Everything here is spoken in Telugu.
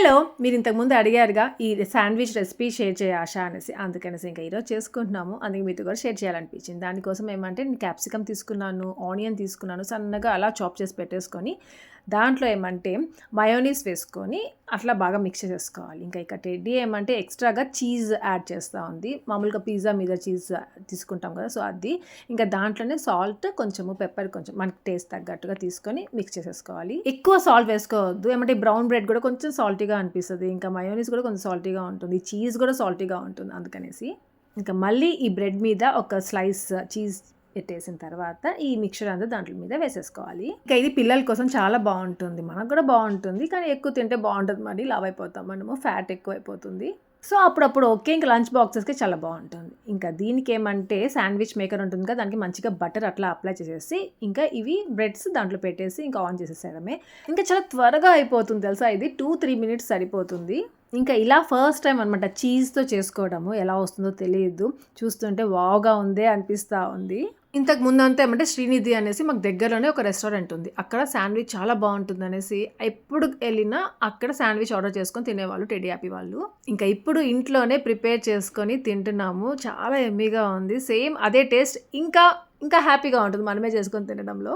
హలో! మీరు ఇంతకుముందు అడిగారుగా ఈ శాండ్‌విచ్ రెసిపీ షేర్ చేయి ఆష అనేసి. అందుకనేసి ఇంక ఈరోజు చేసుకుంటున్నాము. అందుకే మీతో కూడా షేర్ చేయాలనిపించింది. దానికోసం ఏమంటే నేను క్యాప్సికమ్ తీసుకున్నాను, ఆనియన్ తీసుకున్నాను. సన్నగా అలా చాప్ చేసి పెట్టేసుకొని, దాంట్లో ఏమంటే మయోనీస్ వేసుకొని అట్లా బాగా మిక్స్ చేసేసుకోవాలి. ఇంకా టెడ్డీ ఏమంటే ఎక్స్‌ట్రాగా చీజ్ యాడ్ చేస్తా ఉంది. మామూలుగా పిజ్జా మీద చీజ్ తీసుకుంటాం కదా! సో, అది. ఇంకా దాంట్లోనే సాల్ట్, కొంచెము పెప్పర్ కొంచెం మనకి టేస్ట్ తగ్గట్టుగా తీసుకొని మిక్స్ చేసేసుకోవాలి. ఎక్కువ సాల్ట్ వేసుకోవద్దు. ఏమంటే బ్రౌన్ బ్రెడ్ కూడా కొంచెం సాల్టీగా అనిపిస్తది. ఇంకా మయోనీస్ కూడా కొంచెం సాల్టీగా ఉంటుంది. చీజ్ కూడా సాల్టీగా ఉంటుంది అందుకనేసి. ఇంకా మళ్ళీ ఈ బ్రెడ్ మీద ఒక స్లైస్ చీజ్ పెట్టేసిన తర్వాత ఈ మిక్చర్ అంతా దాంట్లో మీద వేసేసుకోవాలి. ఇంకా ఇది పిల్లల కోసం చాలా బావుంటుంది. మనకు కూడా బావుంటుంది. కానీ ఎక్కువ తింటే బావుండదు మరి లావైపోతాం మనము. ఫ్యాట్ ఎక్కువైపోతుంది. సో, అప్పుడప్పుడు ఓకే. ఇంక లంచ్ బాక్సెస్‌కి చాలా బావుంటుంది. ఇంకా దీనికేమంటే శాండ్‌విచ్ మేకర్ ఉంటుంది కదా! దానికి మంచిగా బటర్ అట్లా అప్లై చేసేసి, ఇంకా ఇవి బ్రెడ్స్ దాంట్లో పెట్టేసి ఇంకా ఆన్ చేసేసేయడమే. ఇంకా చాలా త్వరగా అయిపోతుంది తెలుసా ఇది 2, 3 మినిట్స్ సరిపోతుంది. ఇంకా ఇలా ఫస్ట్ టైమ్ అనమాట చీజ్‌తో చేసుకోవడము. ఎలా వస్తుందో తెలీదు. చూస్తుంటే వావ్‌గా ఉందే అనిపిస్తా ఉంది. ఇంతకు ముందంతా ఏమంటే శ్రీనిధి అనేసి మాకు దగ్గరలోనే ఒక రెస్టారెంట్ ఉంది. అక్కడ శాండ్‌విచ్ చాలా బావుంటుందనేసి ఎప్పుడు ఎళ్ళినా అక్కడ శాండ్‌విచ్ ఆర్డర్ చేసుకొని తినేవాళ్ళు టెడ్డీ హ్యాపీ వాళ్ళు. ఇంకా ఇప్పుడు ఇంట్లోనే ప్రిపేర్ చేసుకొని తింటున్నాము. చాలా యమ్మీగా ఉంది. సేమ్ అదే టేస్ట్ ఇంకా హ్యాపీగా ఉంటుంది మనమే చేసుకొని తినడంలో.